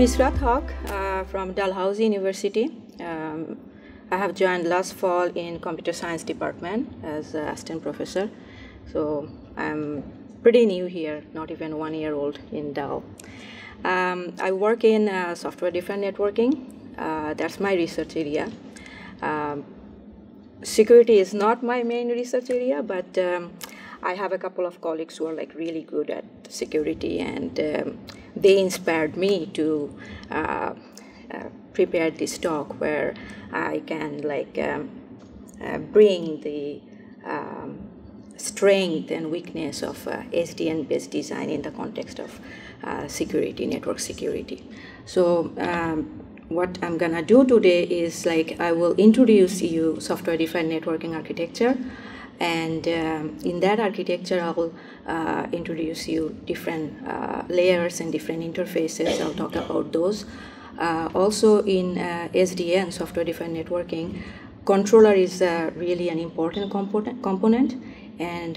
Israat Haque from Dalhousie University. I have joined last fall in computer science department as assistant professor. So I'm pretty new here, not even 1 year old in Dal. I work in software-defined networking. That's my research area. Security is not my main research area, but I have a couple of colleagues who are like really good at security, and they inspired me to prepare this talk where I can bring the strength and weakness of SDN-based design in the context of security, network security. So what I'm gonna do today is I will introduce you software-defined networking architecture, and in that architecture I will introduce you different layers and different interfaces. I'll talk about those. Also in SDN, software-defined networking, controller is really an important component. And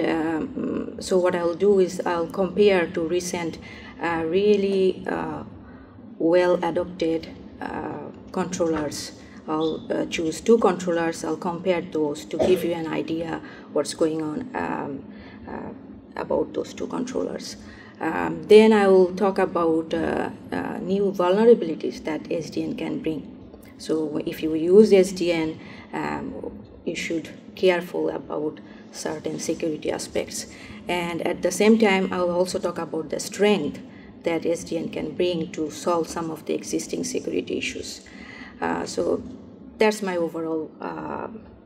so what I'll do is I'll compare to recent really well-adopted controllers. I'll choose 2 controllers. I'll compare those to give you an idea what's going on about those 2 controllers. Then I will talk about new vulnerabilities that SDN can bring. So if you use SDN, you should be careful about certain security aspects. And at the same time, I will also talk about the strength that SDN can bring to solve some of the existing security issues. So that's my overall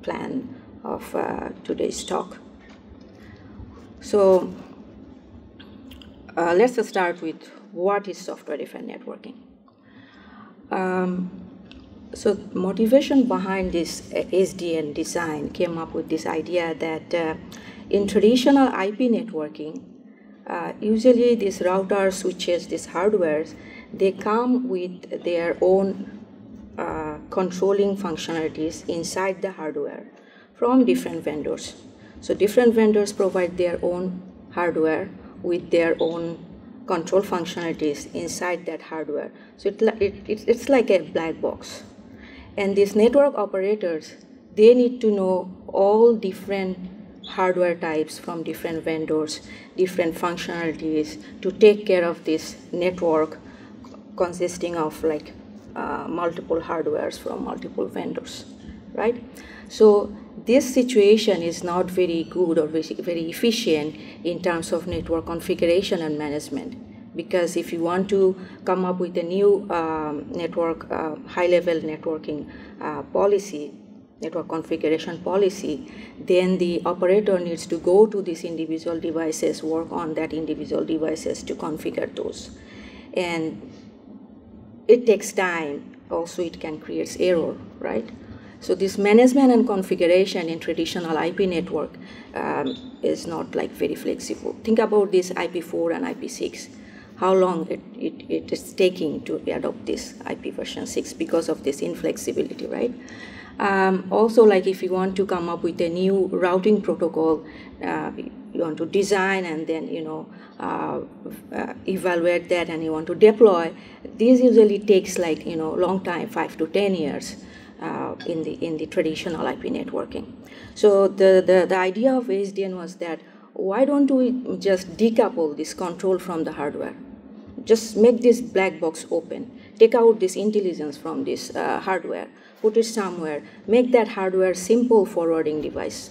plan of today's talk. So let's start with what is software-defined networking. So motivation behind this SDN design came up with this idea that in traditional IP networking, usually these routers, switches, these hardwares, they come with their own controlling functionalities inside the hardware from different vendors. So different vendors provide their own hardware with their own control functionalities inside that hardware. So it's like a black box. And these network operators, they need to know all different hardware types from different vendors, different functionalities to take care of this network consisting of multiple hardwares from multiple vendors, right? So this situation is not very good or very efficient in terms of network configuration and management, because if you want to come up with a new network, high-level networking policy, network configuration policy, then the operator needs to go to these individual devices, work on that individual devices to configure those. And it takes time. Also, it can create error, right? So this management and configuration in traditional IP network is not very flexible. Think about this IP4 and IP6. How long it is taking to adopt this IP version 6 because of this inflexibility, right? Also, if you want to come up with a new routing protocol, you want to design and then evaluate that, and you want to deploy. This usually takes long time, 5 to 10 years in the traditional IP networking. So the idea of SDN was that why don't we just decouple this control from the hardware? Just make this black box open. Take out this intelligence from this hardware, put it somewhere, make that hardware simple forwarding device,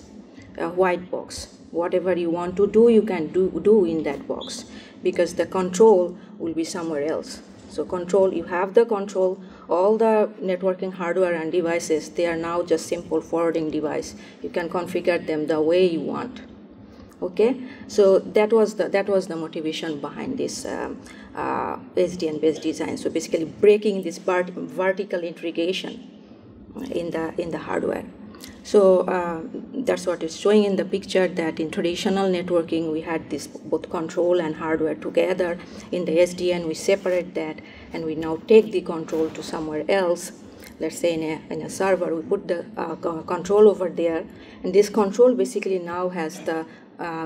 a white box. Whatever you want to do, you can do in that box, because the control will be somewhere else. So control, you have the control, all the networking hardware and devices, they are now just simple forwarding device. You can configure them the way you want. Okay, so that was the motivation behind this SDN-based design. So basically, breaking this vertical integration in the hardware. So that's what is showing in the picture, that in traditional networking we had this both control and hardware together. In the SDN we separate that, and we now take the control to somewhere else. Let's say in a server we put the control over there, and this control basically now has the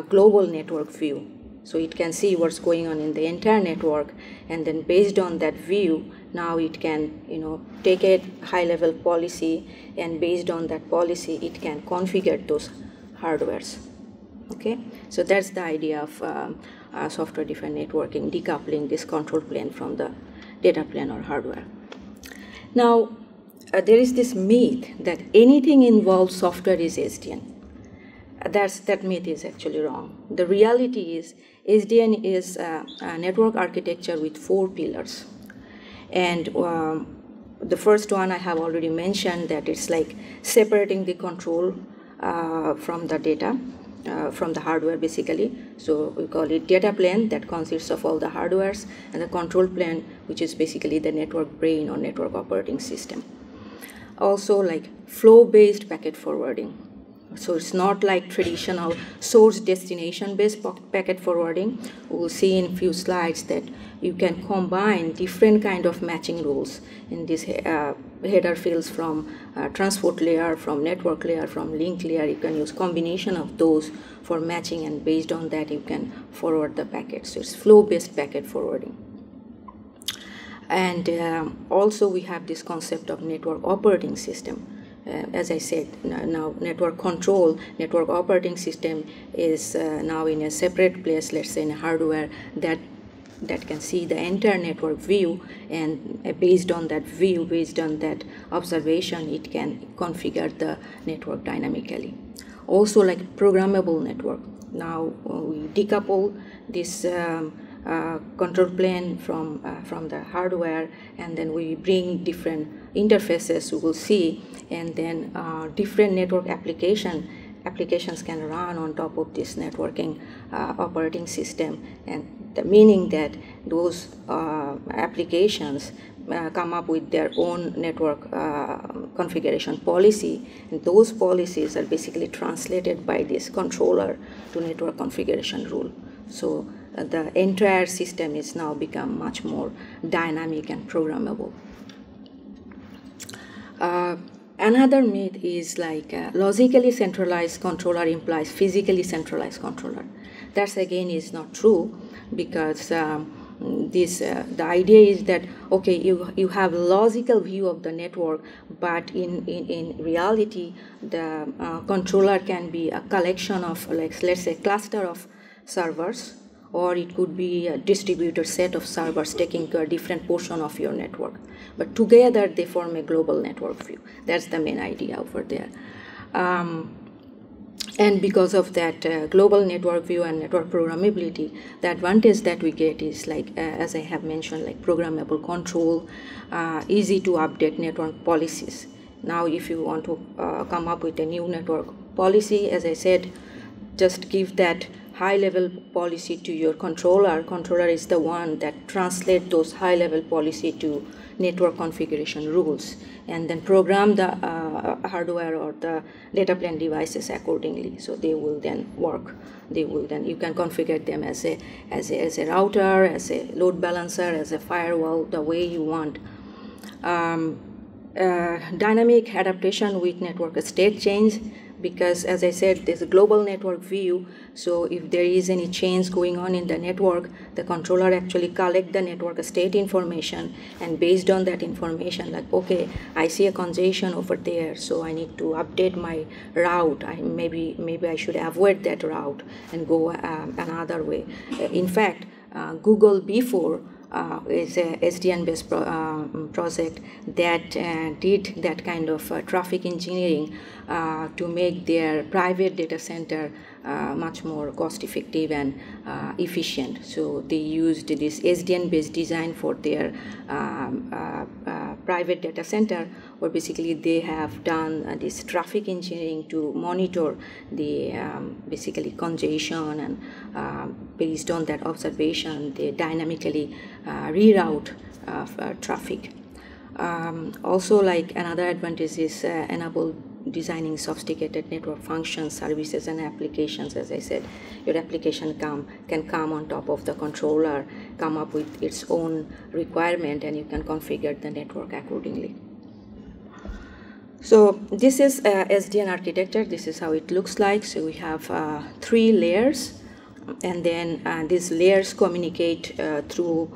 global network view. So it can see what's going on in the entire network, and then based on that view, now it can, take a high-level policy, and based on that policy, it can configure those hardwares. Okay, so that's the idea of software-defined networking, decoupling this control plane from the data plane or hardware. Now, there is this myth that anything involved software is SDN. That myth is actually wrong. The reality is SDN is a network architecture with 4 pillars. And the first one I have already mentioned, that it's like separating the control from the data, from the hardware basically. So we call it data plane, that consists of all the hardwares, and the control plane, which is basically the network brain or network operating system. Also like flow-based packet forwarding. So it's not like traditional source destination based packet forwarding. We'll see in a few slides that you can combine different kind of matching rules in these header fields from transport layer, from network layer, from link layer. You can use combination of those for matching, and based on that you can forward the packet. So it's flow-based packet forwarding. And also we have this concept of network operating system. As I said, now network control, network operating system is now in a separate place, let's say in hardware, that can see the entire network view, and based on that view, based on that observation, it can configure the network dynamically. Also like programmable network. Now we decouple this control plane from the hardware, and then we bring different interfaces, we will see, and then different network applications can run on top of this networking operating system, and the meaning that those applications come up with their own network configuration policy, and those policies are basically translated by this controller to network configuration rule. So the entire system is now become much more dynamic and programmable. Another myth is like logically centralized controller implies physically centralized controller. That again is not true, because the idea is that, okay, you have logical view of the network, but in reality the controller can be a collection of, like, let's say cluster of servers, or it could be a distributed set of servers taking a different portion of your network. But together they form a global network view. That's the main idea over there. And because of that global network view and network programmability, the advantage that we get is, like, as I have mentioned, like programmable control, easy to update network policies. Now if you want to come up with a new network policy, as I said, just give that high-level policy to your controller. Controller is the one that translates those high-level policy to network configuration rules, and then program the hardware or the data plane devices accordingly. So they will then work. They will then, you can configure them as a router, as a load balancer, as a firewall, the way you want. Dynamic adaptation with network state change, because as I said, there's a global network view, so if there is any change going on in the network, the controller actually collect the network state information, and based on that information, like, okay, I see a congestion over there, so I need to update my route. Maybe I should avoid that route and go another way. In fact, Google before is a SDN-based project that did that kind of traffic engineering to make their private data center much more cost-effective and efficient. So they used this SDN-based design for their private data center, where basically they have done this traffic engineering to monitor the basically congestion, and based on that observation, they dynamically reroute traffic. Also, like, another advantage is enable designing sophisticated network functions, services, and applications. As I said, your application can come on top of the controller, come up with its own requirement, and you can configure the network accordingly. So this is SDN architecture. This is how it looks like. So we have 3 layers, and then these layers communicate through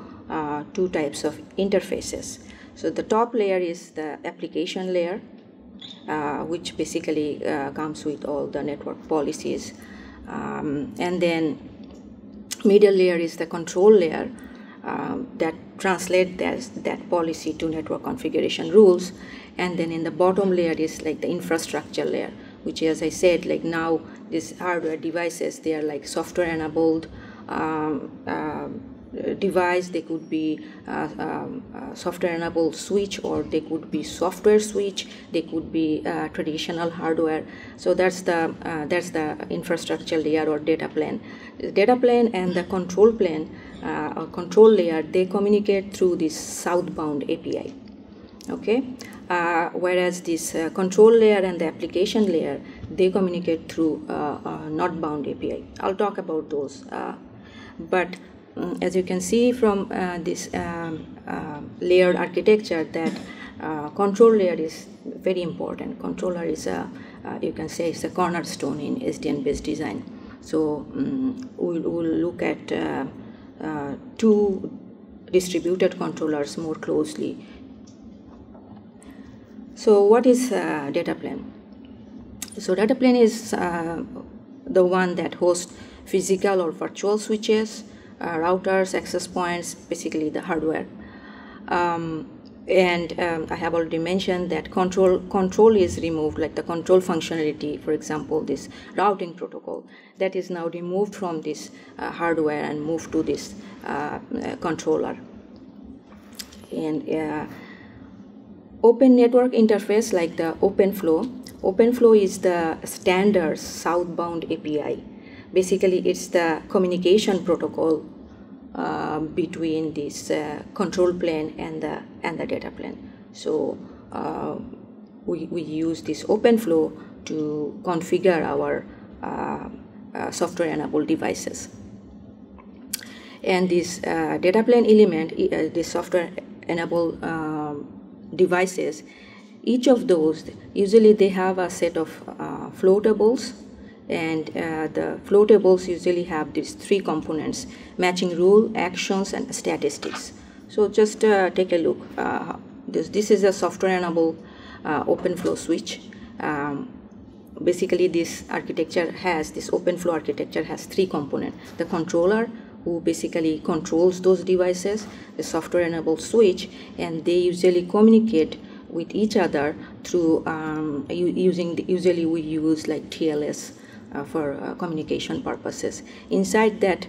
2 types of interfaces. So the top layer is the application layer, which basically comes with all the network policies. And then middle layer is the control layer that translates that policy to network configuration rules. And then in the bottom layer is like the infrastructure layer, which, as I said, like now these hardware devices, they are like software enabled device. They could be software enabled switch, or they could be software switch, they could be traditional hardware. So that's the infrastructure layer or data plane. The data plane and the control plane or control layer, they communicate through this southbound API. Okay, whereas this control layer and the application layer, they communicate through northbound API. I'll talk about those, but as you can see from this layered architecture, that control layer is very important. Controller is you can say it's a cornerstone in SDN-based design. So we'll look at two distributed controllers more closely. So what is data plane? So data plane is the one that hosts physical or virtual switches, routers, access points, basically the hardware. I have already mentioned that control is removed, like the control functionality, for example, this routing protocol, that is now removed from this hardware and moved to this controller. And open network interface, like the OpenFlow. OpenFlow is the standard southbound API. Basically, it's the communication protocol between this control plane and the data plane. So we use this OpenFlow to configure our software-enabled devices. And this data plane element, this software-enabled devices, each of those, usually they have a set of floatables, and the floatables usually have these three components: matching rule, actions, and statistics. So just take a look. This is a software-enabled OpenFlow switch. Basically, this OpenFlow architecture has three components: the controller, who basically controls those devices, the software-enabled switch, and they usually communicate with each other through usually we use like TLS for communication purposes. Inside that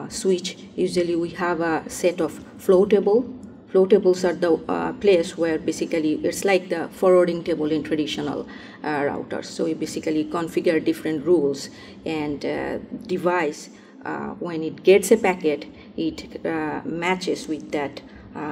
switch, usually we have a set of floatable. Floatables are the place where basically it's like the forwarding table in traditional routers. So we basically configure different rules, and device, when it gets a packet, it matches with that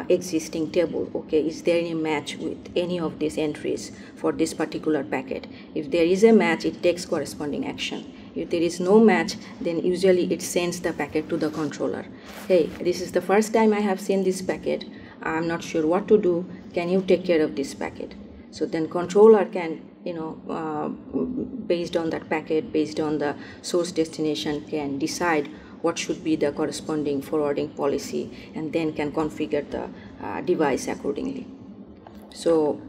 existing table. Okay, is there any match with any of these entries for this particular packet? If there is a match, it takes corresponding action. If there is no match, then usually it sends the packet to the controller. Hey, this is the first time I have seen this packet. I'm not sure what to do. Can you take care of this packet? So then controller can, based on that packet, based on the source destination, can decide what should be the corresponding forwarding policy, and then can configure the device accordingly. So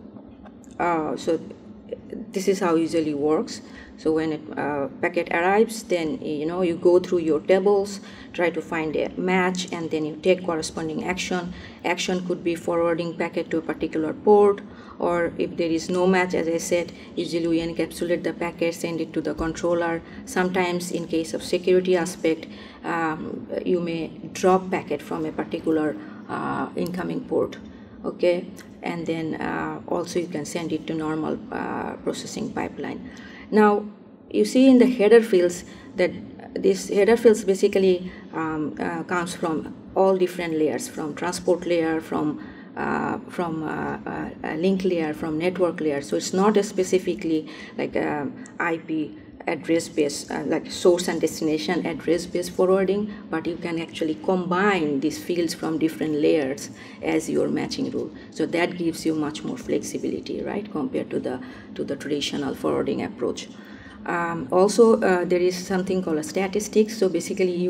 this is how it usually works. So when a packet arrives, then you go through your tables, try to find a match, and then you take corresponding action. Action could be forwarding packet to a particular port, or if there is no match, as I said, usually we encapsulate the packet, send it to the controller. Sometimes in case of security aspect, you may drop packet from a particular incoming port. Okay, and then also you can send it to normal processing pipeline. Now you see in the header fields that this header fields basically comes from all different layers, from transport layer, from a link layer, from network layer. So it's not specifically like IP address based, like source and destination address based forwarding, but you can actually combine these fields from different layers as your matching rule. So that gives you much more flexibility, right, compared to the traditional forwarding approach. Also, there is something called a statistics. So basically,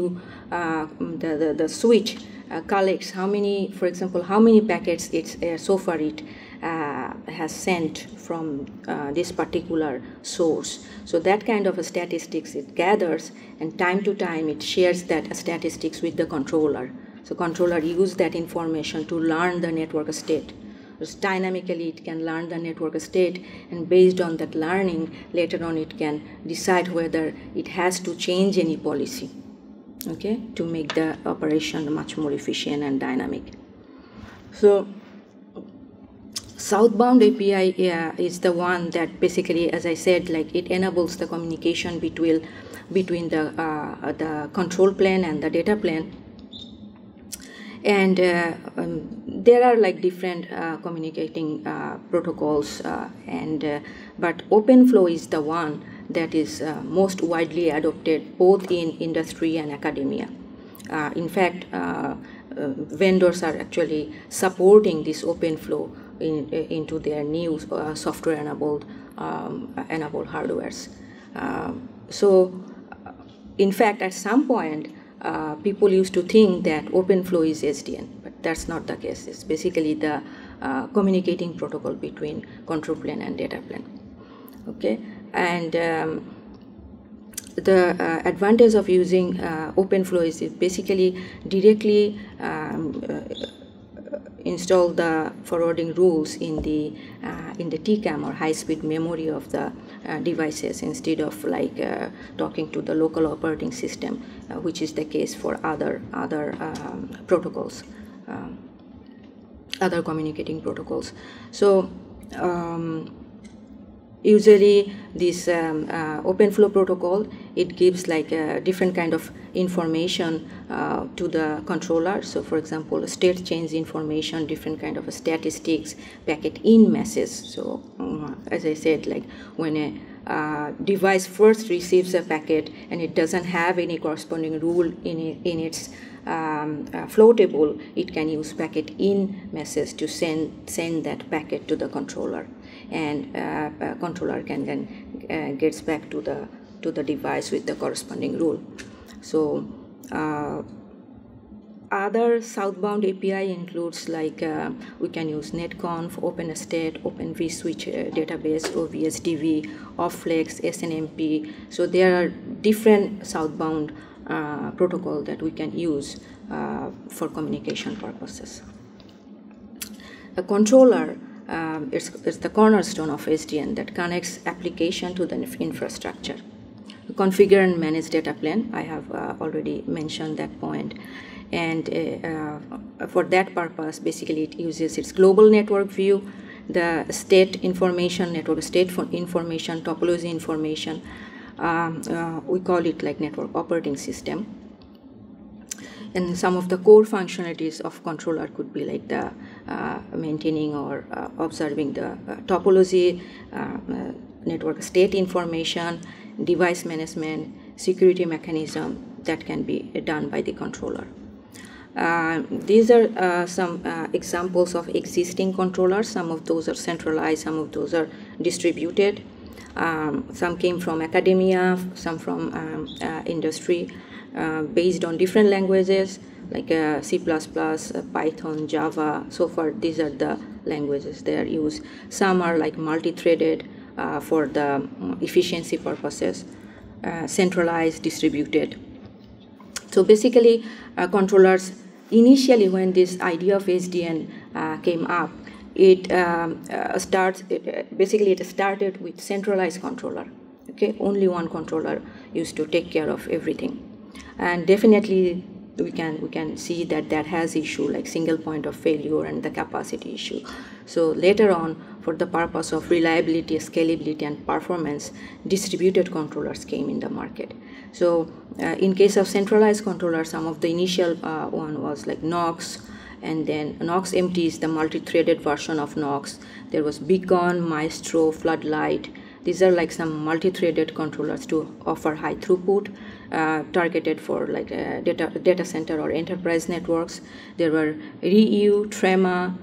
the switch collects how many, for example, how many packets so far it has sent from this particular source. So that kind of a statistics it gathers, and time to time it shares that statistics with the controller. So controller use that information to learn the network state. So dynamically it can learn the network state, and based on that learning, later on it can decide whether it has to change any policy, okay, to make the operation much more efficient and dynamic. So Southbound API is the one that basically, as I said, like it enables the communication between the control plane and the data plane. And there are like different communicating protocols, but OpenFlow is the one that is most widely adopted both in industry and academia. In fact, vendors are actually supporting this OpenFlow into their new software-enabled hardwares. So, in fact, at some point, people used to think that OpenFlow is SDN, but that's not the case. It's basically the communicating protocol between control plane and data plane. Okay, and the advantage of using OpenFlow is it basically directly install the forwarding rules in the TCAM or high-speed memory of the devices, instead of like talking to the local operating system, which is the case for other protocols, other communicating protocols. So usually this OpenFlow protocol, it gives like a different kind of information to the controller. So for example, state change information, different kind of statistics, packet in message. So as I said, like when a device first receives a packet and it doesn't have any corresponding rule in its flow table, it can use packet in message to send that packet to the controller, and controller can then gets back to the device with the corresponding rule. So other southbound API includes like we can use netconf, OpenState, OpenVSwitch database, OVSDV, Offlex, SNMP. So there are different southbound protocol that we can use for communication purposes. A controller is the cornerstone of SDN that connects application to the infrastructure. Configure and manage data plane, I have already mentioned that point. And for that purpose, basically it uses its global network view, the state information, network state information, topology information. We call it like network operating system. And some of the core functionalities of controller could be like the maintaining or observing the topology, network state information, device management, security mechanism that can be done by the controller. These are some examples of existing controllers. Some of those are centralized, some of those are distributed. Some came from academia, some from industry, based on different languages like C++, Python, Java. So far, these are the languages they are used. Some are like multi-threaded for the efficiency purposes, centralized, distributed. So basically, controllers, initially when this idea of SDN came up, it started with centralized controller. Okay, only one controller used to take care of everything, and definitely we can see that has issue like single point of failure and the capacity issue. So later on, for the purpose of reliability, scalability, and performance, distributed controllers came in the market. So in case of centralized controllers, some of the initial one was like Nox, and then Nox MT is the multi-threaded version of Nox. There was Beacon, Maestro, Floodlight. These are like some multi-threaded controllers to offer high throughput, targeted for like data center or enterprise networks. There were Ryu, Trema,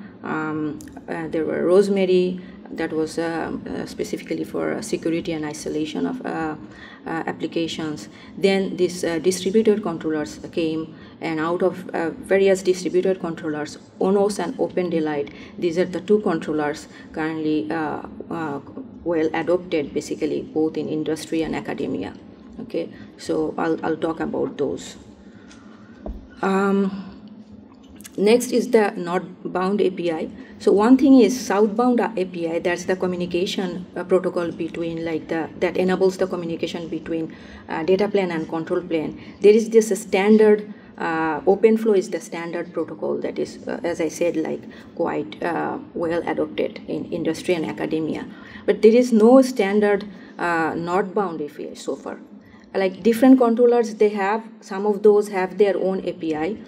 there were Rosemary, that was specifically for security and isolation of applications. Then these distributed controllers came, and out of various distributed controllers, ONOS and OpenDaylight, these are the two controllers currently well adopted, basically both in industry and academia. Okay, so I'll talk about those. Next is the Northbound API. So one thing is southbound API, that's the communication protocol between that enables the communication between data plane and control plane. There is this standard, OpenFlow is the standard protocol that is, as I said, quite well adopted in industry and academia. But there is no standard northbound API so far. Like different controllers, some of those have their own API.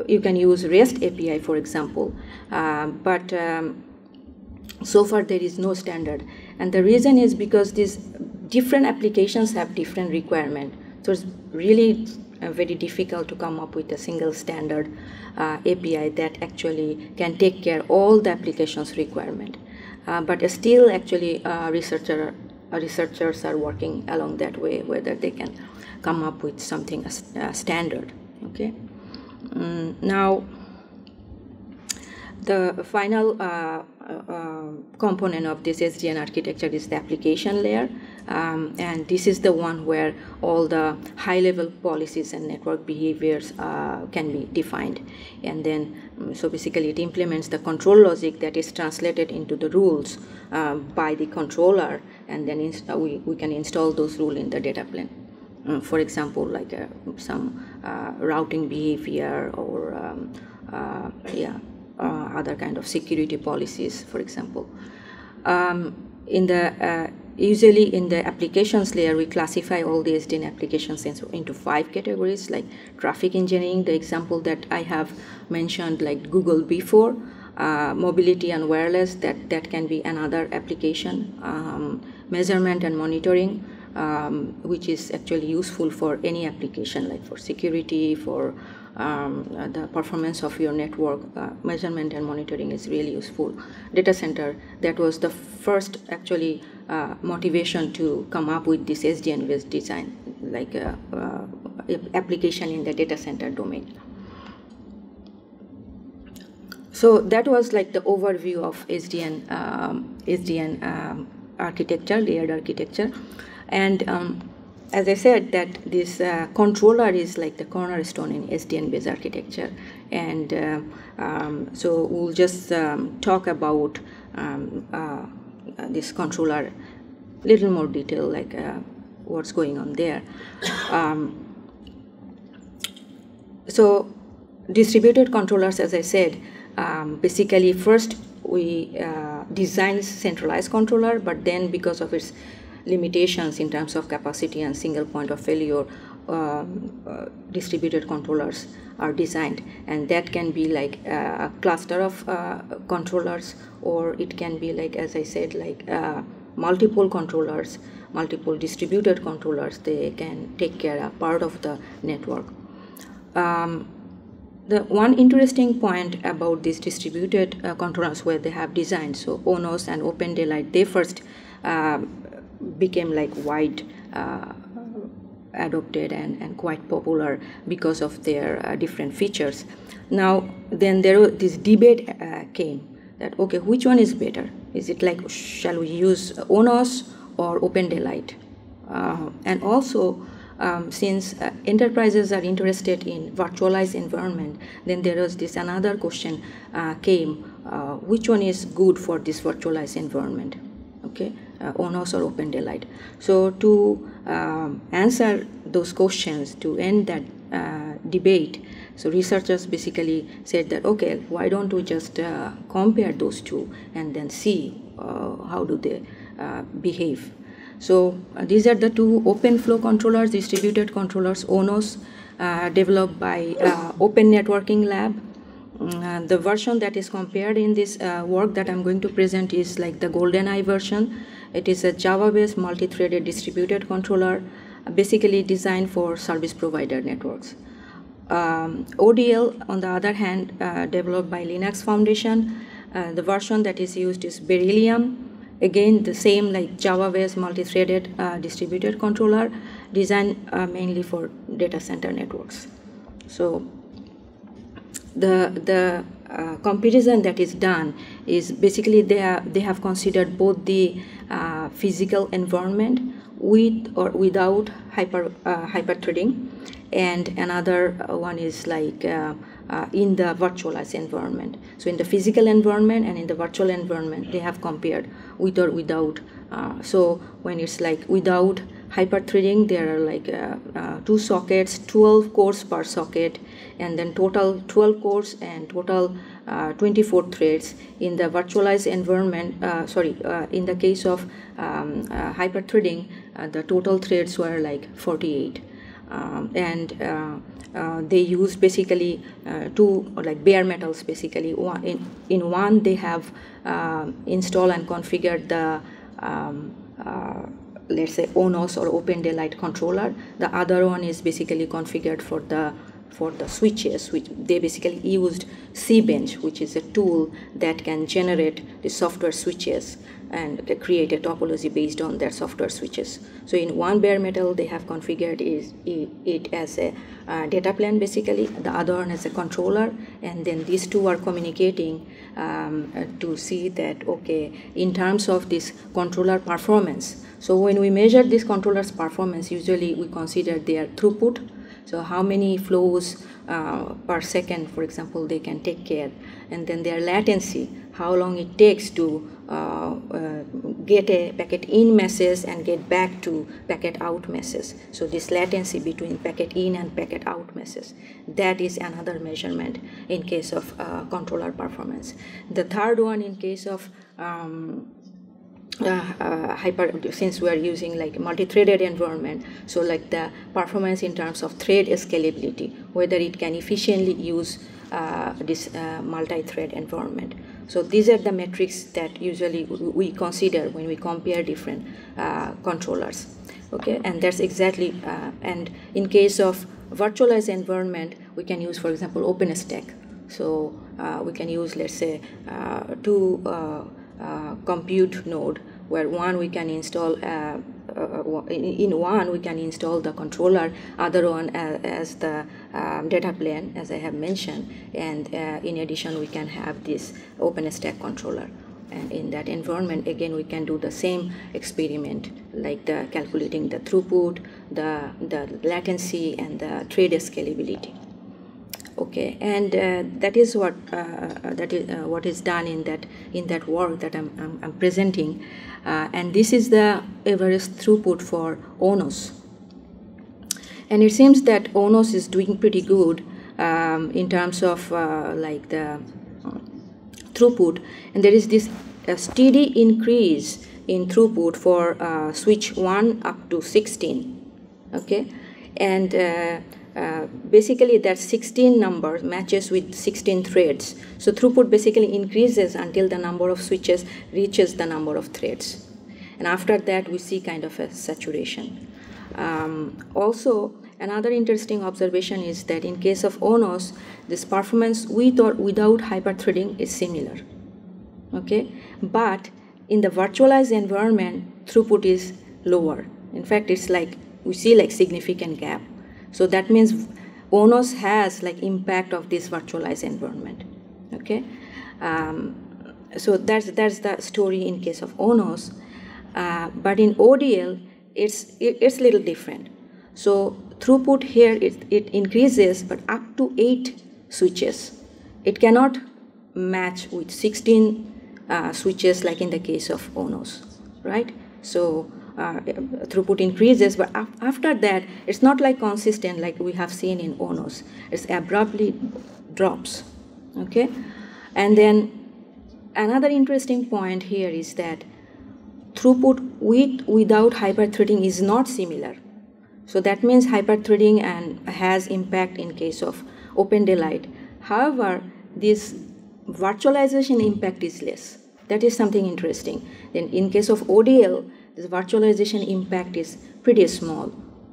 You can use REST API, for example, but so far there is no standard. And the reason is because these different applications have different requirements. So it's really very difficult to come up with a single standard API that actually can take care of all the application's requirement. But still, actually, researchers are working along that way, whether they can come up with something standard. Okay. Now, the final component of this SDN architecture is the application layer, and this is the one where all the high-level policies and network behaviors can be defined. And then, so basically it implements the control logic that is translated into the rules by the controller, and then we can install those rules in the data plane. For example, like some routing behavior or other kind of security policies, for example. Usually in the applications layer, we classify all the SDN applications into 5 categories, like traffic engineering, the example that I have mentioned, like Google before, mobility and wireless, that can be another application, measurement and monitoring, which is actually useful for any application, like for security, for the performance of your network. Measurement and monitoring is really useful. Data center, that was the first actually motivation to come up with this SDN-based design, like application in the data center domain. So that was like the overview of SDN architecture, layered architecture. And as I said, that this controller is like the cornerstone in SDN-based architecture. And so we'll just talk about this controller a little more detail, like what's going on there. So distributed controllers, as I said, basically first we designed centralized controller, but then because of its limitations in terms of capacity and single point of failure, distributed controllers are designed, and that can be like a cluster of controllers, or it can be like, as I said, like multiple controllers, multiple distributed controllers. They can take care of part of the network. The one interesting point about these distributed controllers where they have designed, so ONOS and OpenDaylight, they first became like wide adopted and quite popular because of their different features. Now then this debate came that, okay, which one is better? Is it like, shall we use ONOS or OpenDaylight? And also since enterprises are interested in virtualized environment, then there was this another question came, which one is good for this virtualized environment? Okay, ONOS or OpenDaylight. So to answer those questions, to end that debate, so researchers basically said that, okay, why don't we just compare those two and then see how do they behave. So these are the two OpenFlow controllers, distributed controllers, ONOS, developed by Open Networking Lab. The version that is compared in this work that I'm going to present is like the GoldenEye version. It is a Java-based multi-threaded distributed controller, basically designed for service provider networks. ODL, on the other hand, developed by Linux Foundation, The version that is used is Beryllium. Again, the same like Java-based multi-threaded distributed controller, designed mainly for data center networks. So the comparison that is done is basically they have considered both the physical environment with or without hyper-threading, and another one is like in the virtualized environment. So in the physical environment and in the virtual environment, they have compared with or without. So when it's like without hyper-threading, there are like 2 sockets, 12 cores per socket, and then total 12 cores and total 24 threads. In the virtualized environment, in the case of hyper-threading, the total threads were like 48. They use basically 2 like bare metals. Basically, in one they have installed and configured the let's say ONOS or OpenDaylight controller. The other one is basically configured for the switches, which they basically used Cbench, which is a tool that can generate the software switches and create a topology based on their software switches. So in one bare metal, they have configured it as a data plane, basically, the other one as a controller, and then these two are communicating to see that, okay, in terms of this controller performance. So when we measure this controller's performance, usually we consider their throughput. So how many flows per second, for example, they can take care, and then their latency, how long it takes to get a packet in message and get back to packet out message. So this latency between packet in and packet out message, that is another measurement in case of controller performance. The third one, in case of since we are using like multi-threaded environment, so like the performance in terms of thread scalability, whether it can efficiently use this multi-thread environment. So these are the metrics that usually we consider when we compare different controllers. Okay, and that's exactly and in case of virtualized environment, we can use, for example, OpenStack. So we can use, let's say, 2 compute node, where one we can install in one we can install the controller, other one as the data plane, as I have mentioned, and in addition we can have this OpenStack controller. And in that environment, again, we can do the same experiment, like the calculating the throughput, the latency, and the thread scalability. Okay, and that is what what is done in that work that I'm presenting, and this is the average throughput for ONOS. And it seems that ONOS is doing pretty good in terms of like the throughput, and there is this steady increase in throughput for switch 1 up to 16. Okay, and basically that 16 number matches with 16 threads. So throughput basically increases until the number of switches reaches the number of threads. And after that, we see kind of a saturation. Also, another interesting observation is that in case of ONOS, this performance with or without hyperthreading is similar. Okay, but in the virtualized environment, throughput is lower. In fact, it's like we see like significant gap. So that means ONOS has like impact of this virtualized environment. Okay, so that's the story in case of ONOS. But in ODL, it's a little different. So throughput here it increases, but up to 8 switches. It cannot match with 16 switches like in the case of ONOS, right? So throughput increases, but after that, it's not like consistent like we have seen in ONOS. It abruptly drops. Okay, and then another interesting point here is that throughput without hyperthreading is not similar. So that means hyperthreading and has impact in case of OpenDaylight. However, this virtualization impact is less. That is something interesting. Then in case of ODL, this virtualization impact is pretty small,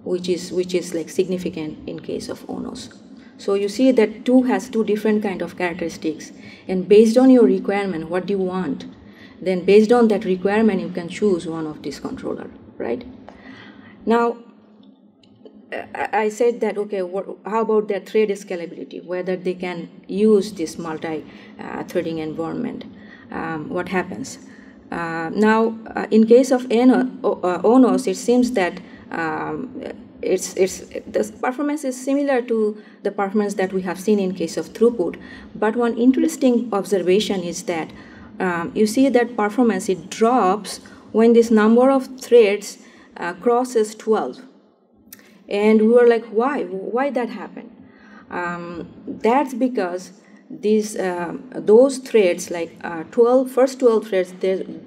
which is like significant in case of ONOS. So you see that 2 has 2 different kind of characteristics, and based on your requirement, what do you want? Then based on that requirement, you can choose one of these controller, right? Now, I said that, okay, how about their thread scalability, whether they can use this multi-threading environment, what happens? Now, in case of ONOS, it seems that the performance is similar to the performance that we have seen in case of Throughput, but one interesting observation is that you see that performance, it drops when this number of threads crosses 12. And we were like, why that happened? That's because those threads, like first 12 threads,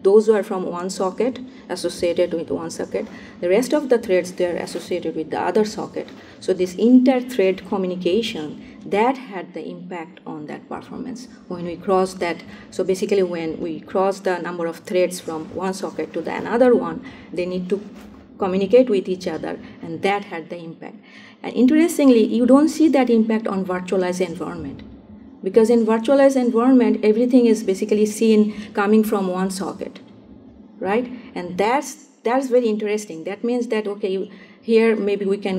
those were from one socket, associated with one socket. The rest of the threads, they're associated with the other socket. So this inter-thread communication, that had the impact on that performance when we cross that. So basically when we cross the number of threads from one socket to the another one, they need to communicate with each other, and that had the impact. And interestingly, you don't see that impact on virtualized environment, because in virtualized environment, everything is basically seen coming from one socket, right? And that's very interesting. That means that, okay, here maybe we can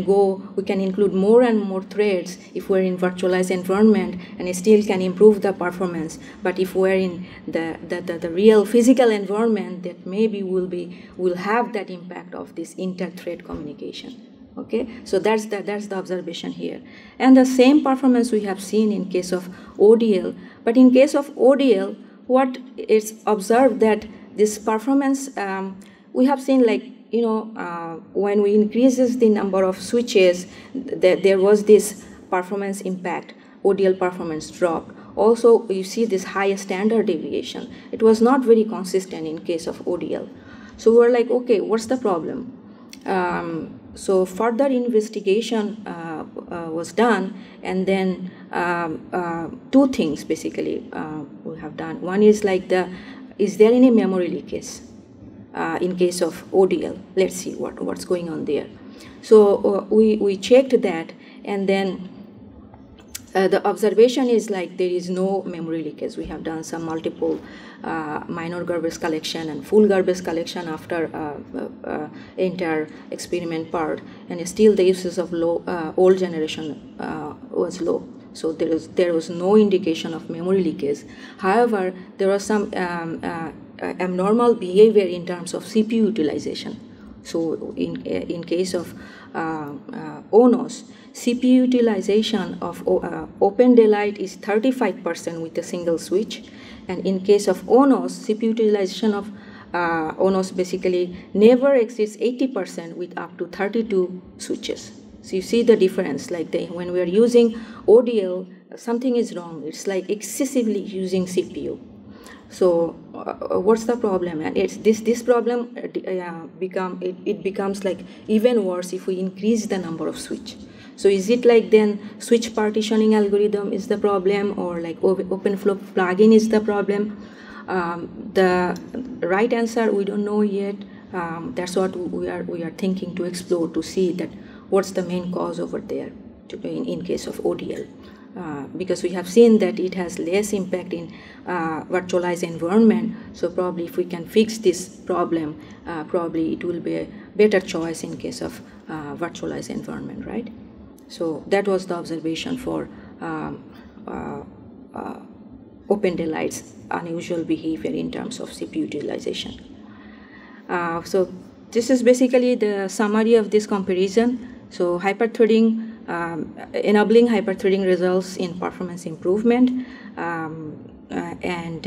include more and more threads if we're in virtualized environment, and it still can improve the performance. But if we're in the real physical environment, that maybe will have that impact of this inter-thread communication. Okay, so that's the observation here. And the same performance we have seen in case of ODL. But in case of ODL, what is observed that this performance, we have seen, like, when we increases the number of switches, there was this performance impact. ODL performance dropped. Also, you see this high standard deviation. It was not very consistent in case of ODL. So we're like, okay, what's the problem? So further investigation was done, and then 2 things basically we have done. One is like is there any memory leakage in case of ODL? Let's see what's going on there. So we checked that, and then the observation is like there is no memory leakage. We have done some multiple minor garbage collection and full garbage collection after entire experiment part, and still the uses of old generation was low. So there was no indication of memory leakage. However, there was some abnormal behavior in terms of CPU utilization. So in case of ONOS, CPU utilization of OpenDaylight is 35% with a single switch, and in case of ONOS, CPU utilization of ONOS basically never exceeds 80% with up to 32 switches. So you see the difference, like when we are using ODL, something is wrong. It's like excessively using CPU. So what's the problem? And it's this problem becomes like even worse if we increase the number of switch. So is it like then switch partitioning algorithm is the problem, or like OpenFlow plugin is the problem? The right answer we don't know yet. That's what we are thinking to explore, to see that what's the main cause over there in case of ODL. Because we have seen that it has less impact in virtualized environment. So probably if we can fix this problem, probably it will be a better choice in case of virtualized environment, right? So that was the observation for OpenDaylight's unusual behavior in terms of CPU utilization. So this is basically the summary of this comparison. So hyperthreading, enabling hyperthreading results in performance improvement, and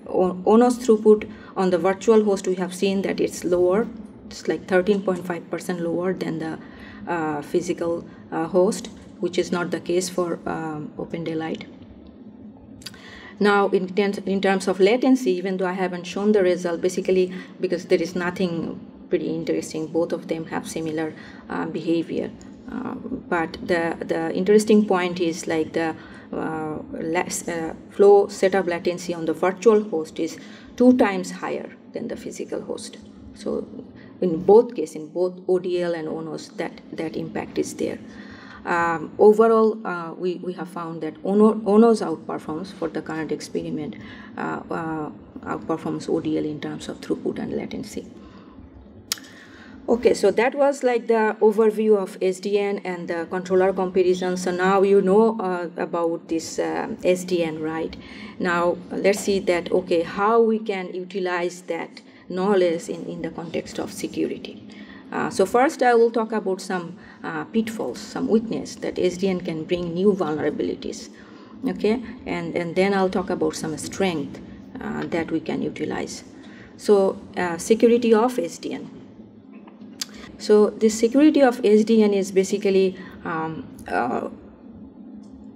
ONOS throughput on the virtual host, we have seen that it's lower. It's like 13.5% lower than the physical host, which is not the case for OpenDaylight. Now, in terms of latency, even though I haven't shown the result, basically because there is nothing pretty interesting, both of them have similar behavior. But the interesting point is like the flow setup latency on the virtual host is 2 times higher than the physical host. So in both cases, in both ODL and ONOS, that impact is there. overall, we have found that ONOS outperforms, for the current experiment, outperforms ODL in terms of throughput and latency. Okay, so that was like the overview of SDN and the controller comparison. So now you know about this SDN, right? Now let's see that, okay, how we can utilize that knowledge in the context of security. So first I will talk about some pitfalls, some weakness that SDN can bring new vulnerabilities, okay? And then I'll talk about some strength that we can utilize. So security of SDN. So the security of SDN is basically the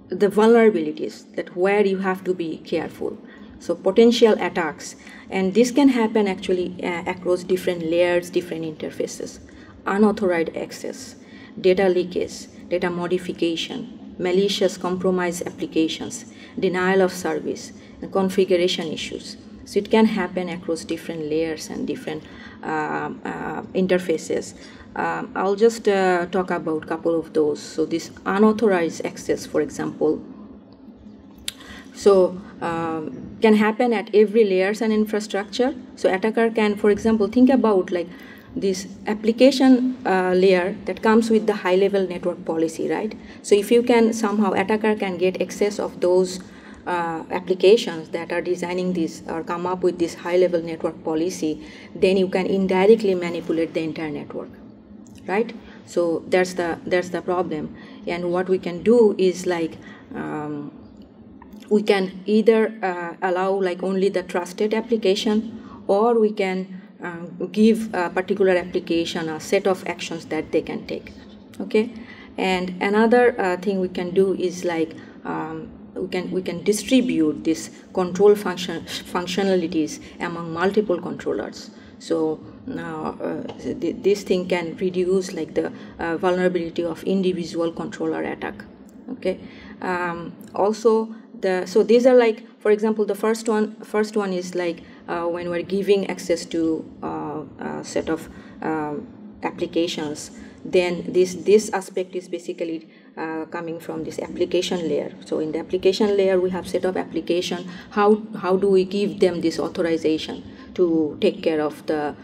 vulnerabilities, that where you have to be careful. So potential attacks, and this can happen actually across different layers, different interfaces. Unauthorized access, data leakage, data modification, malicious compromise applications, denial of service, and configuration issues. So it can happen across different layers and different interfaces. I'll just talk about a couple of those. So this unauthorized access, for example, so can happen at every layers and infrastructure. So attacker can, for example, think about like this application layer that comes with the high-level network policy, right? So if you can somehow, attacker can get access of those applications that are designing this or come up with this high-level network policy, then you can indirectly manipulate the entire network, right? So that's the problem. And what we can do is like we can either allow like only the trusted application, or we can give a particular application a set of actions that they can take, okay? And another thing we can do is like we can distribute this control functionalities among multiple controllers. So this thing can reduce like the vulnerability of individual controller attack, okay? Also, so these are like, for example, the first one is like when we're giving access to a set of applications, then this aspect is basically coming from this application layer. So in the application layer, we have set of application. How do we give them this authorization to take care of the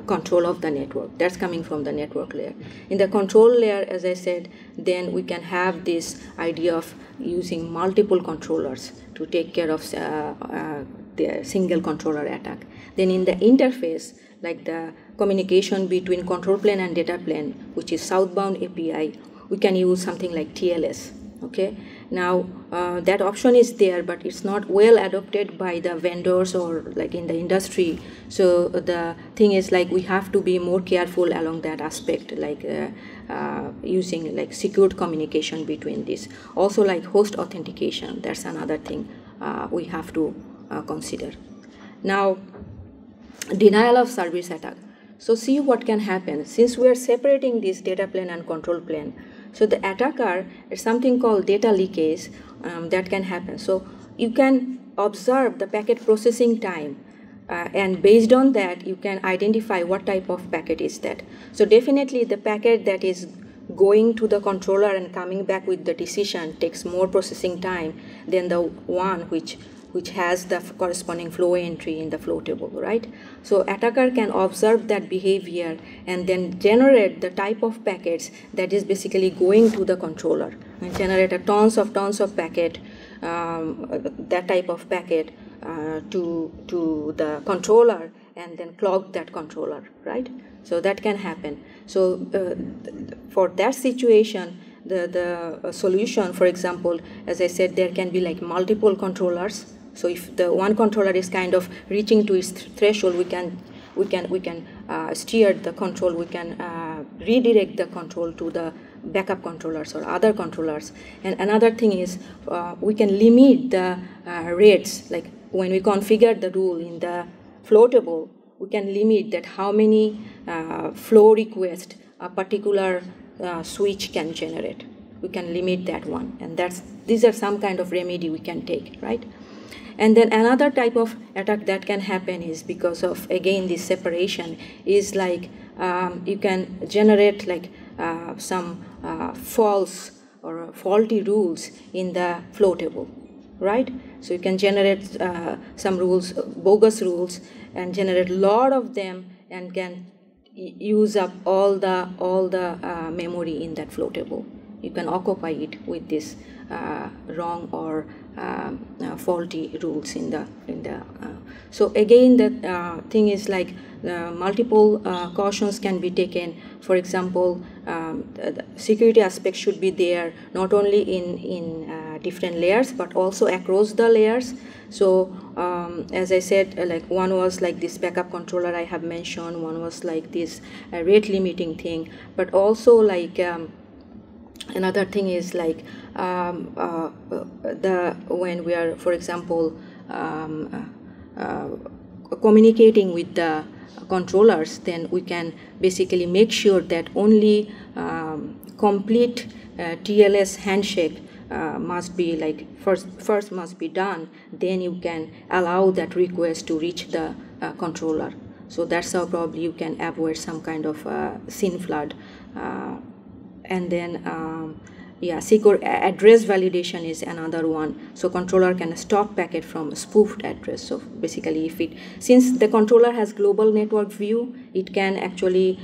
control of the network? That's coming from the network layer. In the control layer, as I said, then we can have this idea of using multiple controllers to take care of the single controller attack. Then in the interface, like the communication between control plane and data plane, which is southbound API, we can use something like TLS, okay? Now, that option is there, but it's not well adopted by the vendors or like in the industry. So the thing is like we have to be more careful along that aspect, like using like secured communication between this. Also like host authentication, that's another thing we have to consider. Now, denial of service attack. So see what can happen. Since we are separating this data plane and control plane, so the attacker is something called data leakage that can happen. So you can observe the packet processing time, and based on that, you can identify what type of packet is that. So definitely the packet that is going to the controller and coming back with the decision takes more processing time than the one which has the corresponding flow entry in the flow table, right? So attacker can observe that behavior and then generate the type of packets that is basically going to the controller and generate a tons of packet, that type of packet to the controller, and then clog that controller, right? So that can happen. So for that situation, the solution, for example, as I said, there can be like multiple controllers. So if the one controller is kind of reaching to its threshold, we can steer the control. We can redirect the control to the backup controllers or other controllers. And another thing is we can limit the rates. Like when we configure the rule in the flow table, we can limit that how many flow requests a particular switch can generate. We can limit that one, and these are some kind of remedy we can take, right? And then another type of attack that can happen is because of, again, this separation is like you can generate like some false or faulty rules in the flow table, right? So you can generate some rules, bogus rules, and generate a lot of them, and can use up all the memory in that flow table. You can occupy it with this wrong or faulty rules in the so again, the thing is like multiple cautions can be taken. For example, the security aspect should be there not only in different layers but also across the layers. So as I said, like one was like this backup controller I have mentioned, one was like this rate limiting thing, but also like another thing is like when we are, for example, communicating with the controllers, then we can basically make sure that only complete TLS handshake must be like first must be done, then you can allow that request to reach the controller. So that's how probably you can avoid some kind of SYN flood. And then yeah, secure address validation is another one. So controller can stop packet from spoofed address. So basically, if it, since the controller has global network view, it can actually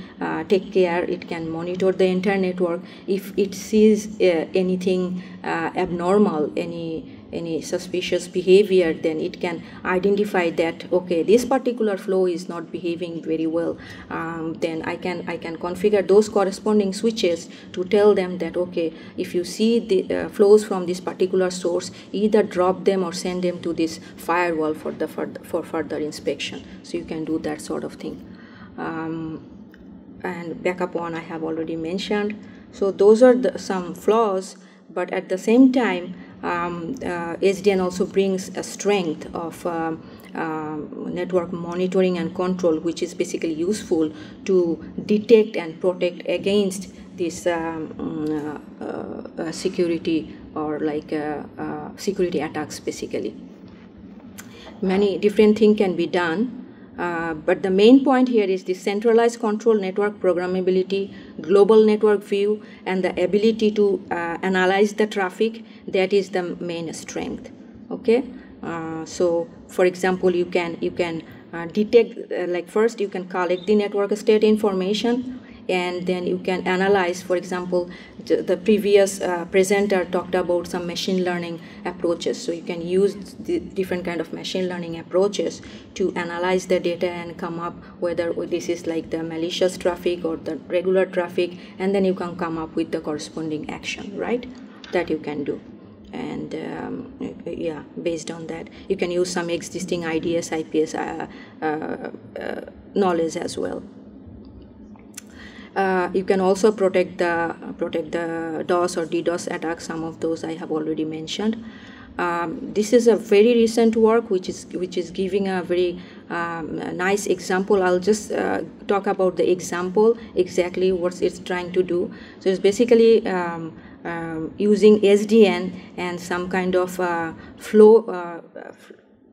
take care, it can monitor the entire network. If it sees anything abnormal, any suspicious behavior, then it can identify that, okay, this particular flow is not behaving very well. Then I can configure those corresponding switches to tell them that, okay, if you see the flows from this particular source, either drop them or send them to this firewall for further inspection. So you can do that sort of thing. And backup one I have already mentioned. So those are some flaws, but at the same time, SDN also brings a strength of network monitoring and control, which is basically useful to detect and protect against this security or like security attacks basically. Many different things can be done. But the main point here is the centralized control, network programmability, global network view, and the ability to analyze the traffic. That is the main strength. Okay, so for example, you can detect like first you can collect the network state information, and then you can analyze. For example, the previous presenter talked about some machine learning approaches, so you can use the different kind of machine learning approaches to analyze the data and come up whether this is like the malicious traffic or the regular traffic, and then you can come up with the corresponding action, right, that you can do. And yeah, based on that, you can use some existing IDS, IPS knowledge as well. You can also protect the DOS or DDoS attacks. Some of those I have already mentioned. This is a very recent work which is giving a very nice example. I'll just talk about the example, exactly what it's trying to do. So it's basically using SDN and some kind of flow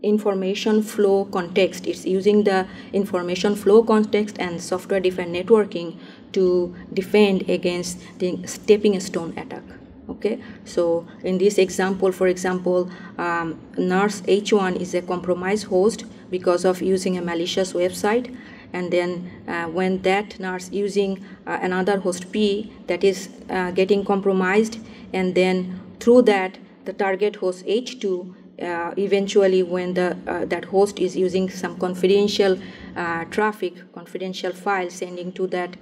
information flow context. It's using the information flow context and software defined networking to defend against the stepping stone attack. Okay, so in this example, for example, NARS H1 is a compromised host because of using a malicious website, and then when that NARS using another host P, that is getting compromised, and then through that the target host H2 eventually when that host is using some confidential traffic, confidential file sending to that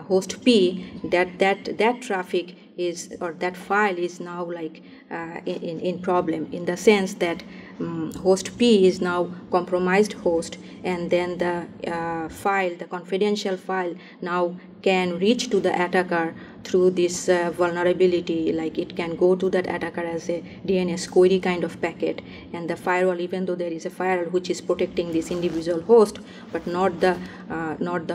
host P, that traffic is, or that file is now like in problem, in the sense that host P is now compromised host, and then the file, the confidential file, now can reach to the attacker through this vulnerability. Like it can go to that attacker as a DNS query kind of packet, and the firewall, even though there is a firewall which is protecting this individual host, but not the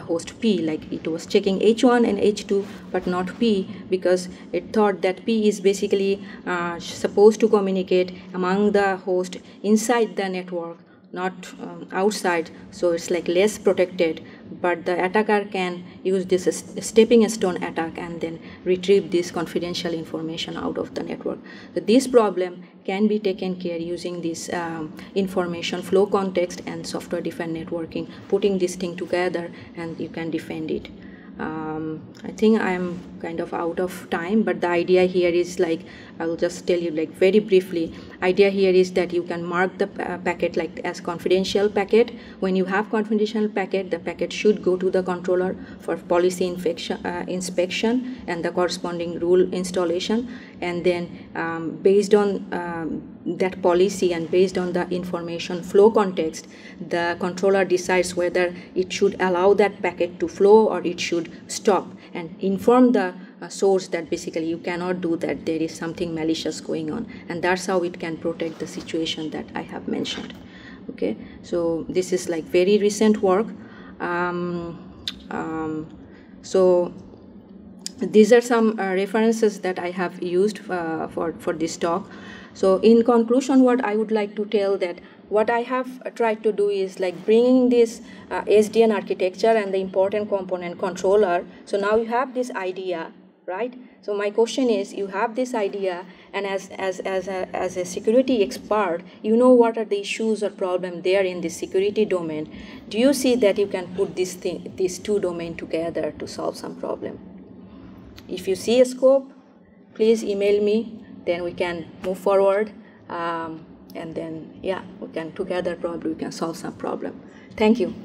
host P. Like it was checking H1 and H2, but not P, because it thought that P is basically supposed to communicate among the host inside the network, not outside, so it's like less protected, but the attacker can use this stepping stone attack and then retrieve this confidential information out of the network. So this problem can be taken care using this information flow context and software defined networking, putting this thing together, and you can defend it. I think I'm kind of out of time, but the idea here is like, I will just tell you like very briefly. Idea here is that you can mark the packet like as confidential packet. When you have confidential packet, the packet should go to the controller for policy inspection and the corresponding rule installation, and then based on that policy and based on the information flow context, the controller decides whether it should allow that packet to flow or it should stop, and inform the source that basically you cannot do that, there is something malicious going on, and that's how it can protect the situation that I have mentioned. Okay, so this is like very recent work. So these are some references that I have used for this talk. So in conclusion, what I would like to tell that what I have tried to do is like bringing this SDN architecture and the important component controller. So now you have this idea, right? So my question is, you have this idea, and as a security expert, you know what are the issues or problem there in the security domain. Do you see that you can put these two domains together to solve some problem? If you see a scope, please email me, then we can move forward, and then, yeah, we can together probably we can solve some problem. Thank you.